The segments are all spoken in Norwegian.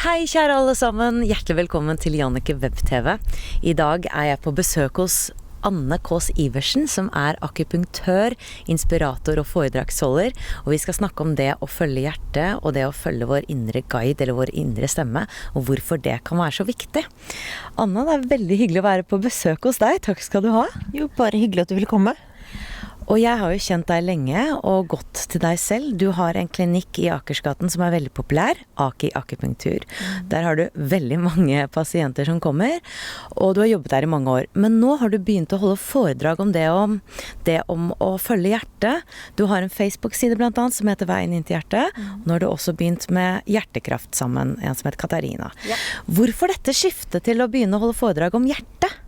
Hei kjære alle sammen, hjertelig velkommen til Jannicke Web-TV. I dag jeg på besøk hos Anne Kaas Iversen, som akupunktør, inspirator og foredragsholder. Og vi skal snakke om det å følge hjertet, og det å følge vår indre guide, eller vår indre stemme, og hvorfor det kan være så viktig. Anne, det veldig hyggelig å være på besøk hos deg. Takk skal du ha. Jo, bare hyggelig at du ville komme. Og jeg har jo kjent deg lenge og gått til deg selv. Du har en klinikk i Akersgaten som veldig populær, Aki Akupunktur. Der har du veldig mange pasienter som kommer, og du har jobbet der i mange år. Men nå har du begynt å holde foredrag om det om å følge hjertet. Du har en Facebook-side blant annet som heter Veien inn til hjertet. Nå har du også begynt med Hjertekraft sammen, en som heter Katarina. Ja. Hvorfor dette skiftet til å begynne å holde foredrag om hjertet?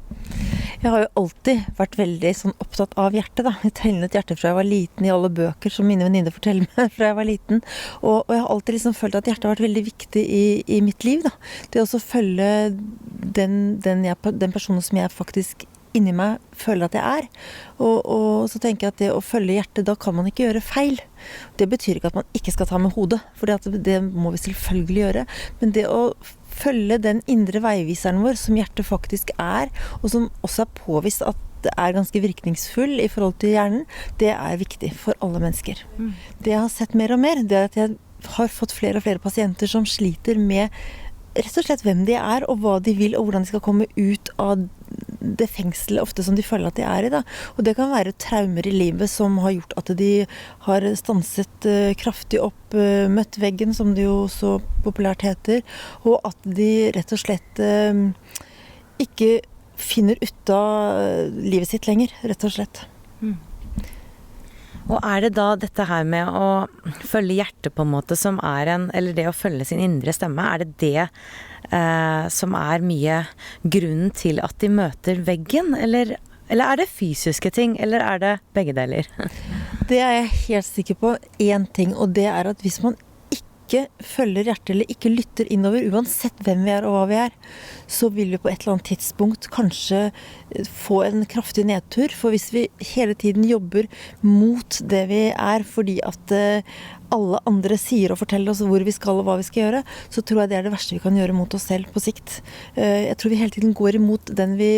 Jeg har jo alltid vært veldig opptatt av hjertet, da. Jeg tegnet hjertet fra jeg var liten i alle bøker som mine venninner forteller meg fra jeg var liten. Og jeg har alltid følt at hjertet har vært veldig viktig i mitt liv, da. Det å følge den personen som jeg faktisk inni meg føler at jeg er. Og så tenker jeg at det å følge hjertet, da kan man ikke gjøre feil. Det betyr ikke at man ikke skal ta med hodet, for det må vi selvfølgelig gjøre. Men det å følge den indre veiviseren vår, som hjertet faktisk er, og som også påvist at det ganske virkningsfull i forhold til hjernen, det viktig for alle mennesker. Det jeg har sett mer og mer, det at jeg har fått flere og flere pasienter som sliter med rett og slett hvem de er, og hva de vil, og hvordan de skal komme ut av det fengselet ofte som de føler at de i da. Og det kan være traumer i livet som har gjort at de har stanset kraftig opp, møtt veggen, som det jo så populært heter, og at de rett og slett ikke finner ut av livet sitt lenger, rett og slett. Og det da dette her med å følge hjertet på en måte som eller det å følge sin indre stemme, det som mye grunnen til at de møter veggen, eller det fysiske ting, eller det begge deler? Det jeg helt sikker på en ting, og det at hvis man ikke følger hjertet eller ikke lytter innover, uansett hvem vi og hva vi så vil vi på et eller annet tidspunkt kanskje få en kraftig nedtur, for hvis vi hele tiden jobber mot det vi fordi at alle andre sier og forteller oss hvor vi skal og hva vi skal gjøre, så tror jeg det det verste vi kan gjøre mot oss selv på sikt. Jeg tror vi hele tiden går imot den vi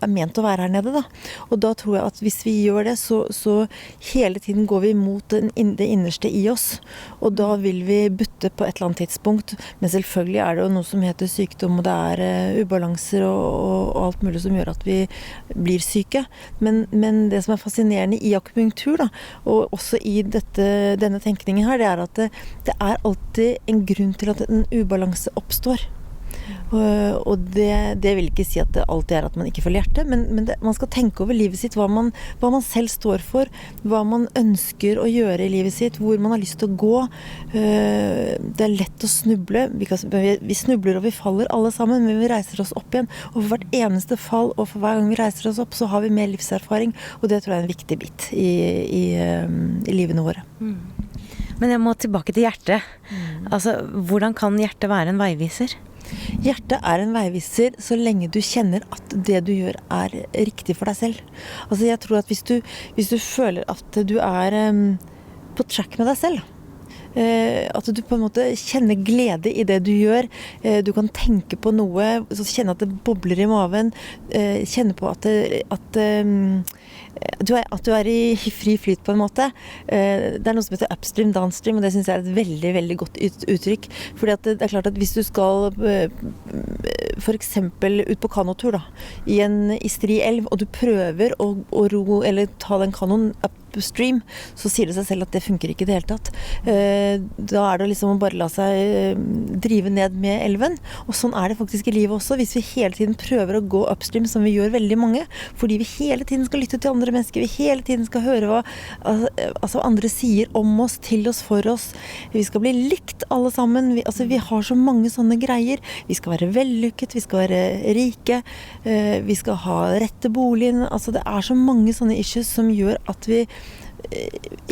ment å være her nede, da. Og da tror jeg at hvis vi gjør det, så hele tiden går vi mot det innerste i oss, og da vil vi butte på et eller annet tidspunkt. Men selvfølgelig det jo noe som heter sykdom, og det ubalanser og alt mulig som gjør at vi blir syke. Men det som fascinerende i akupunktur, da, og også i denne tenkningen her, det at det alltid en grunn til at en ubalanse oppstår. Og det vil ikke si at det alltid at man ikke følger hjertet, men man skal tenke over livet sitt, hva man selv står for, hva man ønsker å gjøre i livet sitt, hvor man har lyst til å gå. Det lett å snuble, vi snubler og vi faller alle sammen, men vi reiser oss opp igjen, og for hvert eneste fall, og for hver gang vi reiser oss opp, så har vi mer livserfaring, og det tror jeg en viktig bit i livene våre. Men jeg må tilbake til hjertet. Altså, hvordan kan hjertet være en veiviser? Hjertet en veiviser så lenge du kjenner at det du gjør riktig for deg selv. Altså jeg tror at hvis du føler at du på track med deg selv, at du på en måte kjenner glede i det du gjør, du kan tenke på noe, så kjenne at det bobler i maven, kjenne på at du i fri flyt på en måte. Det noe som heter upstream, downstream, og det synes jeg et veldig, veldig godt uttrykk. Fordi at det klart at hvis du skal for eksempel ut på kanotur da, i stri elv, og du prøver å ro, eller ta den kanoen upstream, så sier det seg selv at det funker ikke i det hele tatt. Da det liksom å bare la seg drive ned med elven, og sånn det faktisk i livet også, hvis vi hele tiden prøver å gå upstream, som vi gjør veldig mange, fordi vi hele tiden skal lytte til andre mennesker, vi hele tiden skal høre hva andre sier om oss, til oss, for oss. Vi skal bli likt alle sammen, vi har så mange sånne greier, vi skal være vellykket, vi skal være rike, vi skal ha rette boligen, det så mange sånne issues som gjør at vi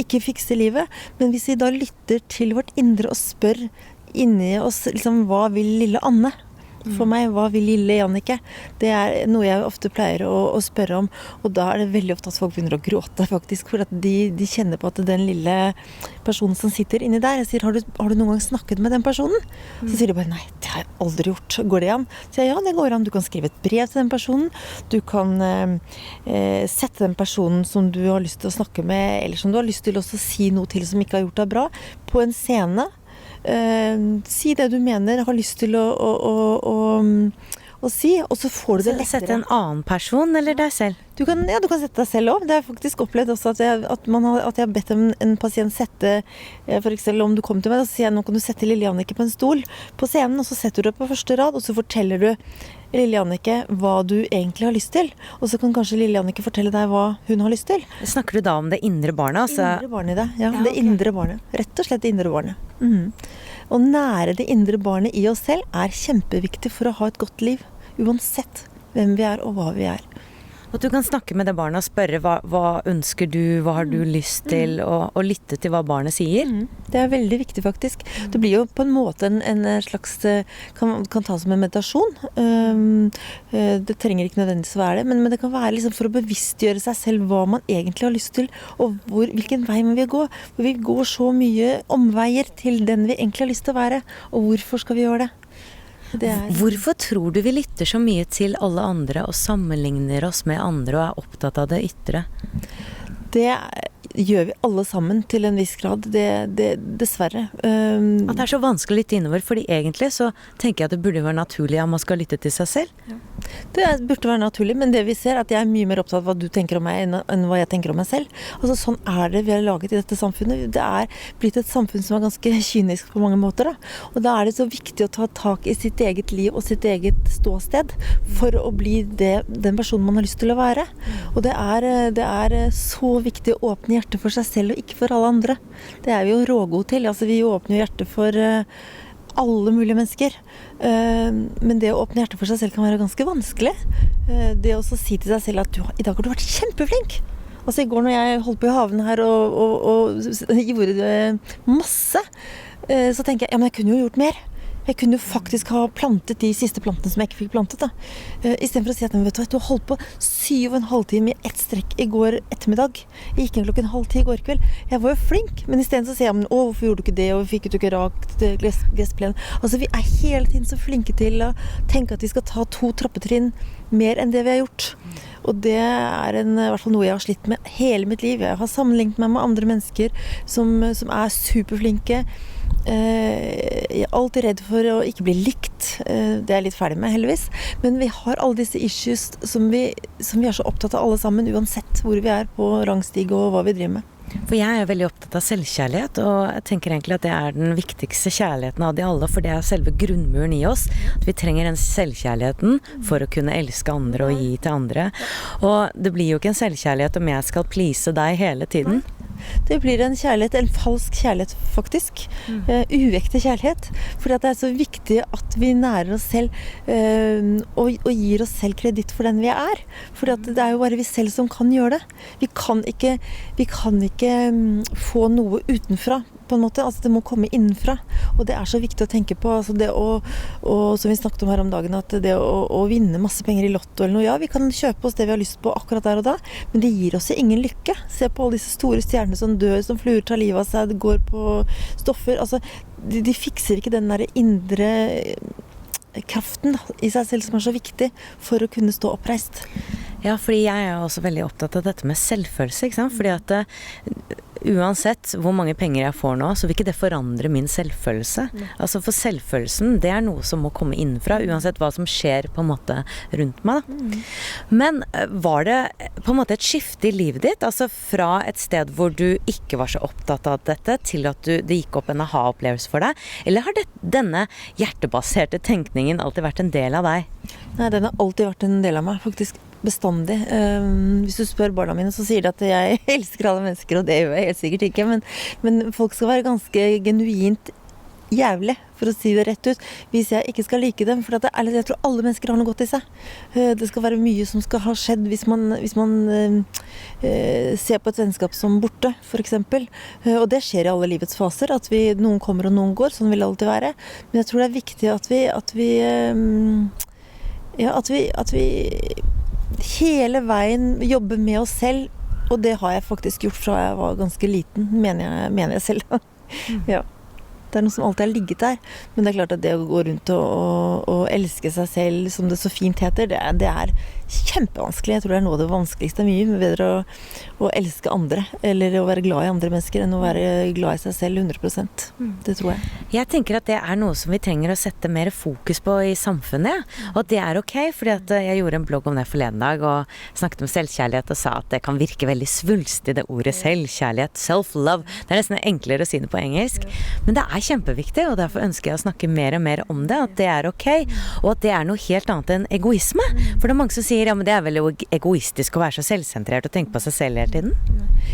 ikke fikser livet, men hvis vi da lytter til vårt indre og spør inni oss, liksom, hva vil lille Anne? for meg. Hva vil lille Jannicke? Det noe jeg ofte pleier å spørre om, og da det veldig ofte at folk begynner å gråte faktisk, for at de kjenner på at den lille personen som sitter inni der, jeg sier, har du noen gang snakket med den personen? Så sier de bare, nei, det har jeg aldri gjort. Går det an? Så sier jeg, ja, det går an. Du kan skrive et brev til den personen, du kan sette den personen som du har lyst til å snakke med, eller som du har lyst til også å si noe til som ikke har gjort deg bra, på en scene. Si det du mener, har lyst til å si, og så får du det lettere. Sette en annen person, eller deg selv? Du kan sette deg selv også. Det har jeg faktisk opplevd også at jeg har bedt en pasient sette, for eksempel om du kommer til meg, så sier jeg, nå kan du sette Lille Jannicke på en stol på scenen, og så setter du det på første rad, og så forteller du Lille Jannicke hva du egentlig har lyst til. Og så kan kanskje Lille Jannicke fortelle deg hva hun har lyst til. Snakker du da om det indre barnet? Altså? Indre barnet i det, ja. Det indre barnet. Rett og slett det indre barnet. Å nære det indre barnet i oss selv kjempeviktig for å ha et godt liv. Uansett hvem vi og hva vi Og du kan snakke med det barnet og spørre hva ønsker du, hva har du lyst til, og lytte til hva barnet sier. Det veldig viktig faktisk. Det blir jo på en måte en slags, kan ta som en meditasjon. Det trenger ikke nødvendigvis å være det, men det kan være liksom for å bevisstgjøre seg selv hva man egentlig har lyst til, og hvilken vei man vil gå. For vi går så mye omveier til den vi egentlig har lyst til å være, og hvorfor skal vi gjøre det? Hvorfor tror du vi lytter så mye til alle andre og sammenligner oss med andre og opptatt av det ytre? Det gjør vi alle sammen til en viss grad, dessverre. At det så vanskelig å lytte innover, fordi egentlig så tenker jeg at det burde være naturlig at man skal lytte til seg selv. Ja. Det burde være naturlig, men det vi ser at jeg mye mer opptatt av hva du tenker om meg enn hva jeg tenker om meg selv. Altså sånn det vi har laget i dette samfunnet. Det blitt et samfunn som ganske kynisk på mange måter. Da. Og da det så viktig å ta tak i sitt eget liv og sitt eget ståsted for å bli den personen man har lyst til å være. Og det så viktig å åpne hjertet for seg selv og ikke for alle andre. Det vi jo rågode til. Altså, vi åpner hjertet for alle mulige mennesker. Men det å åpne hjertet for seg selv kan være ganske vanskelig. Det å si til seg selv at i dag har du vært kjempeflink. Altså i går når jeg holdt på i haven her og gjorde det masse, så tenker jeg, ja, men jeg kunne jo gjort mer. Jeg kunne jo faktisk ha plantet de siste plantene som jeg ikke fikk plantet. Da. I stedet for å si at vet du har holdt på 7,5 timer i ett strekk i går ettermiddag. Jeg gikk inn 9:30 i går kveld. Jeg var jo flink, men i stedet så sier jeg, hvorfor gjorde du ikke det, og fikk du ikke rakt gressplen? Altså vi hele tiden så flinke til å tenke at vi skal ta 2 trappetrinn mer enn det vi har gjort. Og det i hvert fall noe jeg har slitt med hele mitt liv. Jeg har sammenlignet meg med andre mennesker som superflinke. Jeg alltid redd for å ikke bli likt. Det jeg litt ferdig med, heldigvis. Men vi har alle disse issues som vi så opptatt av alle sammen, uansett hvor vi på rangstige og hva vi driver med. For jeg jo veldig opptatt av selvkjærlighet, og jeg tenker egentlig at det den viktigste kjærligheten av de alle, for det selve grunnmuren i oss. At vi trenger den selvkjærligheten for å kunne elske andre og gi til andre. Og det blir jo ikke en selvkjærlighet om jeg skal please deg hele tiden. Det blir en kjærlighet, en falsk kjærlighet faktisk. Uekte kjærlighet. Fordi at det så viktig at vi nærer oss selv og gir oss selv kreditt for den vi Fordi at det jo bare vi selv som kan gjøre det. Vi kan ikke få noe utenfra på en måte, altså det må komme innenfra, og det så viktig å tenke på, altså det og som vi snakket om her om dagen, at det å vinne masse penger i lotto eller noe, ja, vi kan kjøpe oss det vi har lyst på akkurat der og da, men det gir oss ingen lykke. Se på alle disse store stjernene som dør, som fluer, tar livet av seg, det går på stoffer, altså de fikser ikke den der indre kraften i seg selv som så viktig for å kunne stå oppreist. Ja, fordi jeg også veldig opptatt av dette med selvfølelse, ikke sant? Fordi at uansett hvor mange penger jeg får nå, så vil ikke det forandre min selvfølelse. Altså for selvfølelsen, det noe som må komme innenfra, uansett hva som skjer på en måte rundt meg. Da. Men var det på en måte et skifte i livet ditt, altså fra et sted hvor du ikke var så opptatt av dette, til at det gikk opp en aha-opplevelse for deg? Eller har denne hjertebaserte tenkningen alltid vært en del av deg? Nei, den har alltid vært en del av meg, faktisk. Bestandig. Hvis du spør barna mine, så sier de at jeg elsker alle mennesker, og det gjør jeg helt sikkert ikke, men folk skal være ganske genuint jævlig for å si det rett ut, hvis jeg ikke skal like dem, for at jeg tror alle mennesker har noe godt i seg. Det skal være mye som skal ha skjedd hvis man ser på et vennskap som borte, for eksempel. Og det skjer i alle livets faser, at noen kommer og noen går, sånn vil det alltid være. Men jeg tror det er viktig at vi hele veien jobber med oss selv, og det har jeg faktisk gjort fra jeg var ganske liten, mener jeg selv. Ja. Det er noe som alltid har ligget der, men det er klart at det å gå rundt og elske seg selv, som det så fint heter, det er kjempevanskelig. Jeg tror det er noe av det vanskeligste. Mye bedre å elske andre, eller å være glad i andre mennesker, enn å være glad i seg selv 100%. Det tror jeg. Jeg tenker at det er noe som vi trenger å sette mer fokus på i samfunnet, og at det er ok, fordi at jeg gjorde en blogg om det forleden dag, og snakket om selvkjærlighet, og sa at det kan virke veldig svulstig, det ordet selvkjærlighet, self-love. Det er nesten enklere å si det på engelsk, men det er kjempeviktig, og derfor ønsker jeg å snakke mer og mer om det, at det er ok, og at det er noe helt annet enn egoisme. For det er mange som sier, ja, men det er veldig egoistisk å være så selvsentrert og tenke på seg selv hele tiden.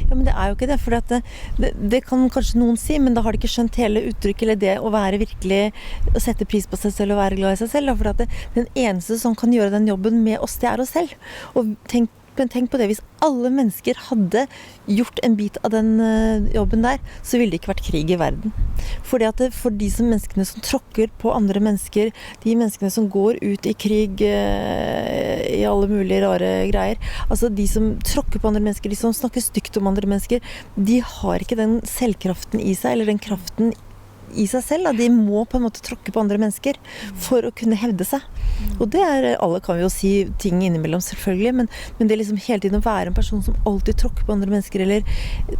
Ja, men det er jo ikke det, for det kan kanskje noen si, men da har de ikke skjønt hele uttrykket, eller det å være virkelig, å sette pris på seg selv og være glad i seg selv, for at den eneste som kan gjøre den jobben med oss, det er oss selv. Og tenk på det, hvis alle mennesker hadde gjort en bit av den jobben der, så ville det ikke vært krig i verden. For de menneskene som tråkker på andre mennesker, de menneskene som går ut i krig i alle mulige rare greier, altså de som tråkker på andre mennesker, de som snakker stygt om andre mennesker, de har ikke den selvkraften i seg, eller den kraften i seg selv. De må på en måte tråkke på andre mennesker for å kunne hevde seg. Og det alle kan jo si ting innimellom selvfølgelig, men det liksom hele tiden å være en person som alltid tråkker på andre mennesker, eller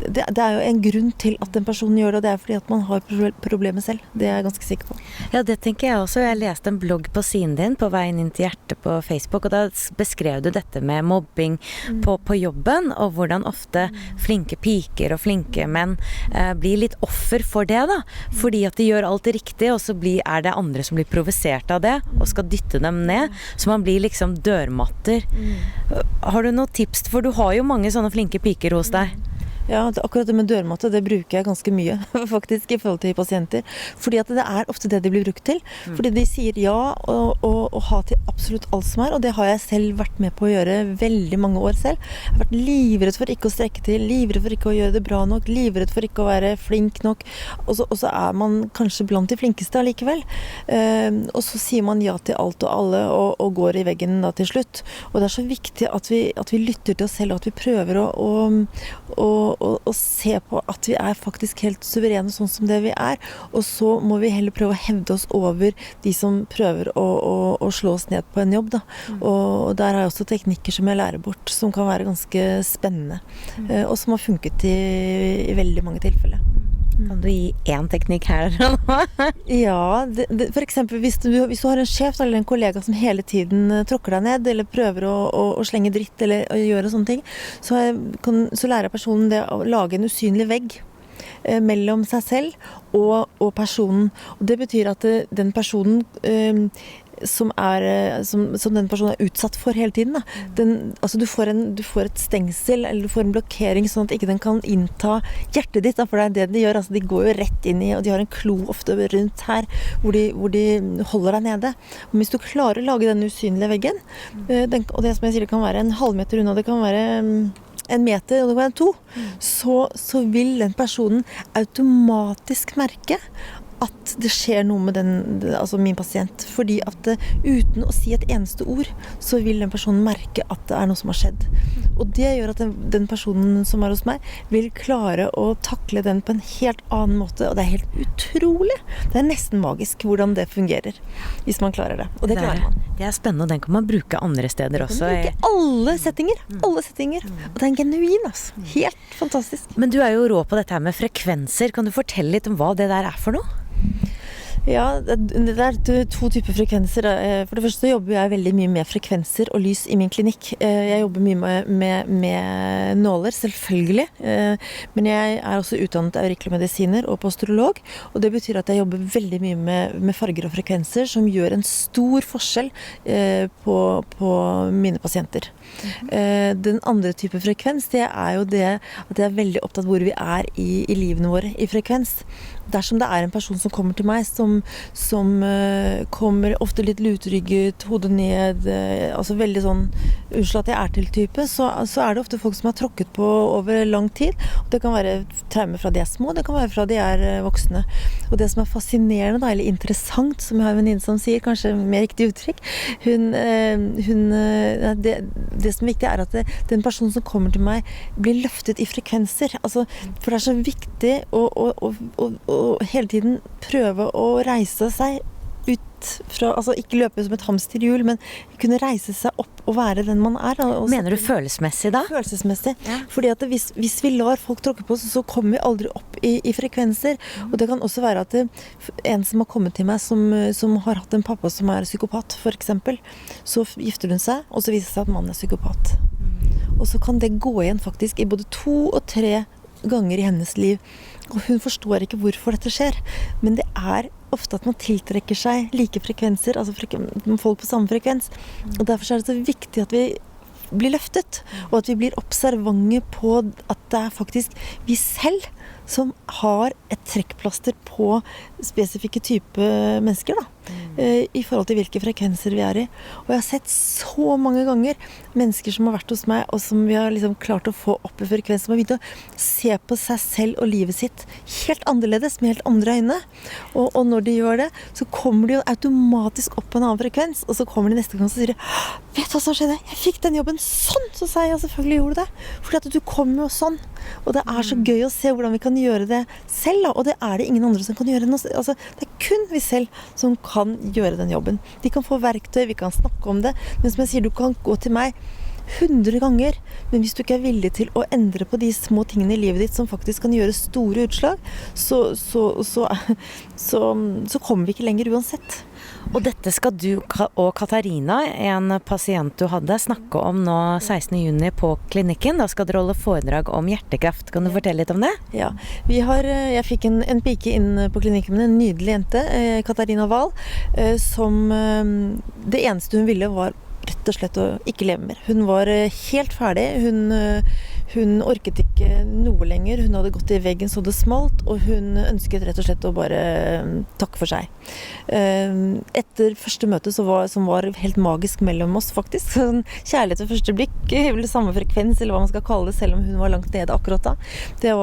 det er jo en grunn til at den personen gjør det, og det er fordi at man har problemer selv. Det er jeg ganske sikker på. Ja, det tenker jeg også. Jeg leste en blogg på siden din, på Veien inn til hjertet på Facebook, og da beskrev du dette med mobbing på jobben, og hvordan ofte flinke piker og flinke menn blir litt offer for det da, fordi at de gjør alt riktig, og så er det andre som blir provosert av det, og skal dytte dem ned, så man blir liksom dørmatter. Har du noen tips, for du har jo mange sånne flinke piker hos deg? Ja, akkurat det med dørmatte, det bruker jeg ganske mye, faktisk, i forhold til pasienter. Fordi at det er ofte det de blir brukt til. Fordi de sier ja og ha til absolutt alt som er, og det har jeg selv vært med på å gjøre veldig mange år selv. Jeg har vært livredd for ikke å strekke til, livredd for ikke å gjøre det bra nok, livredd for ikke å være flink nok, og så er man kanskje blant de flinkeste allikevel. Og så sier man ja til alt og alle, og går i veggen da til slutt. Og det er så viktig at vi lytter til oss selv, og at vi prøver å se på at vi er faktisk helt suverene sånn som det vi er, og så må vi heller prøve å hevde oss over de som prøver å slå oss ned på en jobb da. Og der har jeg også teknikker som jeg lærer bort, som kan være ganske spennende, og som har funket i veldig mange tilfeller. Kan du gi en teknikk her? Ja, for eksempel hvis du har en sjef eller en kollega som hele tiden tråkker deg ned, eller prøver å slenge dritt eller å gjøre sånne ting, så lærer personen det å lage en usynlig vegg mellom seg selv og personen. Og det betyr at den personen som den personen er utsatt for hele tiden da. Altså du får et stengsel, eller du får en blokkering sånn at ikke den kan innta hjertet ditt da, for det er det de gjør, altså de går jo rett inn i, og de har en klo ofte rundt her hvor de holder deg nede. Men hvis du klarer å lage den usynlige veggen, og det som jeg sier, det kan være en halvmeter unna, det kan være en meter, og det kan være 2, så vil den personen automatisk merke at det skjer noe med altså min pasient, fordi at uten å si et eneste ord, så vil den personen merke at det er noe som har skjedd. Og det gjør at den personen som er hos meg, vil klare å takle den på en helt annen måte, og det er helt utrolig. Det er nesten magisk hvordan det fungerer, hvis man klarer det. Og det klarer man. Det er spennende, og den kan man bruke andre steder også. Man kan bruke alle settinger, og det er en genuin, altså. Helt fantastisk. Men du er jo rå på dette her med frekvenser. Kan du fortelle litt om hva det der er for noe? Ja, det er 2 typer frekvenser. For det første så jobber jeg veldig mye med frekvenser og lys i min klinikk. Jeg jobber mye med nåler, selvfølgelig. Men jeg er også utdannet aurikulomedisiner og astrolog, og det betyr at jeg jobber veldig mye med farger og frekvenser som gjør en stor forskjell på mine pasienter. Den andre type frekvens, det er jo det at jeg er veldig opptatt hvor vi er i livene våre i frekvens. dersom det en person som kommer til meg, som kommer ofte litt lutrygget, hodet ned, altså veldig sånn, unnskyld at jeg til type, så det ofte folk som har tråkket på over lang tid. Og det kan være traumer fra de små, det kan være fra de voksne. Og det som fascinerende, da, eller interessant, som jeg har en venninne som sier, kanskje mer riktig uttrykk, det som er viktig at den personen som kommer til meg blir løftet i frekvenser. Altså, for det så viktig å hele tiden prøve å reise seg ut fra, altså ikke løpe som et hamsterhjul, men kunne reise seg opp og være den man Mener du følelsesmessig da? Følelsesmessig. Ja. Fordi at hvis vi lar folk tråkke på oss, så kommer vi aldri opp i frekvenser. Og det kan også være at en som har kommet til meg, som har hatt en pappa som psykopat, for eksempel, så gifter hun seg, og så viser det seg at mannen psykopat. Og så kan det gå igjen faktisk i både 2 og 3 ganger i hennes liv. Og hun forstår ikke hvorfor dette skjer. Men det ofte at man tiltrekker seg like frekvenser, altså folk på samme frekvens. Og derfor det så viktig at vi blir løftet, og at vi blir observante på at det faktisk vi selv som har et trekkplaster på spesifikke type mennesker da, i forhold til hvilke frekvenser vi i. Og jeg har sett så mange ganger mennesker som har vært hos meg, og som vi har liksom klart å få opp i frekvens, som har begynt å se på seg selv og livet sitt helt annerledes, med helt andre øyne. Og når de gjør det, så kommer de jo automatisk opp på en annen frekvens, og så kommer de neste gang og sier, vet du hva som skjedde? Jeg fikk den jobben sånn! Så sier jeg, selvfølgelig gjorde det. Fordi at du kommer jo sånn. Og det så gøy å se hvordan vi kan gjøre det selv, da. Og det det ingen andre som kan gjøre det. Altså, det kun vi selv som kan gjøre den jobben. De kan få verktøy, vi kan snakke om det. Men som jeg sier, du kan gå til meg 100 ganger, men hvis du ikke villig til å endre på de små tingene i livet ditt som faktisk kan gjøre store utslag, så kommer vi ikke lenger uansett. Og dette skal du og Katarina, en pasient du hadde, snakke om nå 16. juni på klinikken. Da skal dere holde foredrag om hjertekraft. Kan du fortelle litt om det? Ja, jeg fikk en pike inn på klinikken med en nydelig jente, Katarina Wahl, som det eneste hun ville var rett og slett å ikke leve mer. Hun var helt ferdig, hun orket ikke noe lenger, hun hadde gått i veggen så det smalt, og hun ønsket rett og slett å bare takke for seg. Etter første møte som var helt magisk mellom oss faktisk, sånn kjærlighet ved første blikk, eller samme frekvens, eller hva man skal kalle det, selv om hun var langt nede akkurat da. Det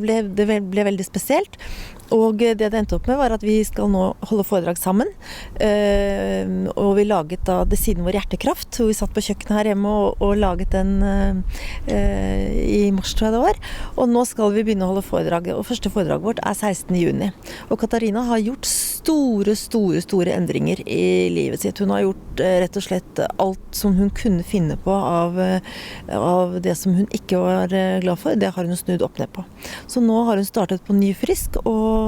ble veldig spesielt. Og det endte opp med var at vi skal nå holde foredrag sammen, og vi laget da det siden vår hjertekraft, hvor vi satt på kjøkkenet her hjemme og laget den i mars, tror jeg det var, og nå skal vi begynne å holde foredrag, og første foredraget vårt 16. juni. Og Katarina har gjort store endringer i livet sitt. Hun har gjort rett og slett alt som hun kunne finne på av det som hun ikke var glad for, det har hun snudd opp ned på. Så nå har hun startet på ny frisk, og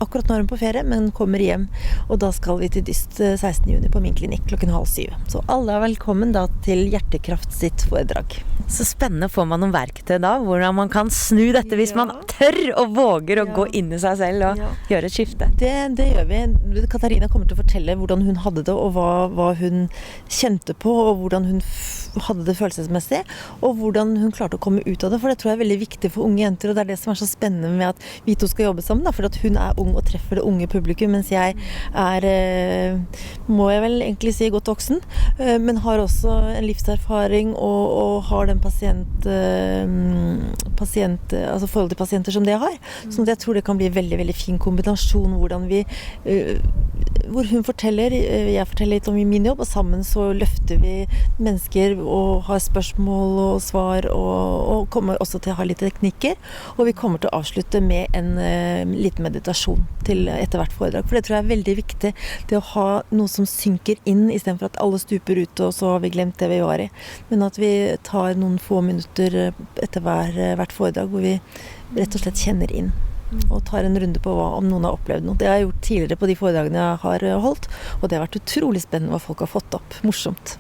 akkurat nå hun på ferie, men kommer hjem, og da skal vi til Dyst 16. juni på min klinikk klokken 6:30. Så alle velkommen da til Hjertekraft sitt foredrag. Så spennende. Får man noen verktøy da, hvordan man kan snu dette hvis man tør og våger å gå inn i seg selv og gjøre et skifte? Det gjør vi. Katarina kommer til å fortelle hvordan hun hadde det, og hva hun kjente på, og hvordan hun hadde det følelsesmessig, og hvordan hun klarte å komme ut av det, for det tror jeg veldig viktig for unge jenter, og det det som så spennende med at vi to skal jobbe sammen, da, for at hun ung og treffer det unge publikum, mens jeg må jeg vel egentlig si godt voksen, men har også en livserfaring og har den altså forhold til pasienter som det jeg har. Så jeg tror det kan bli en veldig, veldig fin kombinasjon hvor hun forteller, jeg forteller litt om min jobb, og sammen så løfter vi mennesker og har spørsmål og svar, og kommer også til å ha litt teknikker, og vi kommer til å avslutte med en liten meditasjon til etter hvert foredrag, for det tror jeg veldig viktig, det å ha noe som synker inn, i stedet for at alle stuper ut, og så har vi glemt det vi var i, men at vi tar noen få minutter etter hvert foredrag, hvor vi rett og slett kjenner inn og tar en runde på om noen har opplevd noe. Det har jeg gjort tidligere på de foredragene jeg har holdt, og det har vært utrolig spennende hva folk har fått opp. Morsomt.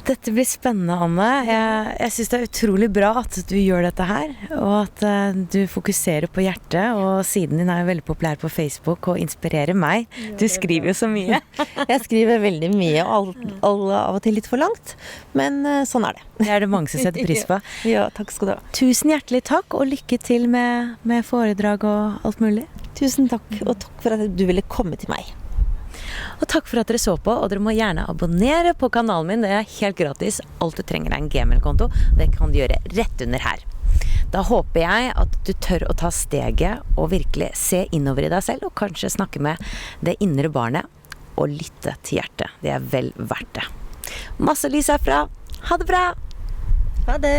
Dette blir spennende, Anne. Jeg synes det er utrolig bra at du gjør dette her, og at du fokuserer på hjertet, og siden din er jo veldig populær på Facebook og inspirerer meg. Du skriver jo så mye. Jeg skriver veldig mye, og av og til litt for langt, men sånn er det. Det er det mange som setter pris på. Ja, takk skal du ha. Tusen hjertelig takk, og lykke til med foredrag og alt mulig. Tusen takk, og takk for at du ville komme til meg. Og takk for at dere så på, og dere må gjerne abonnere på kanalen min. Det er helt gratis. Alt du trenger er en Gmail-konto. Det kan du gjøre rett under her. Da håper jeg at du tør å ta steget og virkelig se innover i deg selv, og kanskje snakke med det indre barnet og lytte til hjertet. Det er vel verdt det. Masse lys herfra. Ha det bra! Ha det!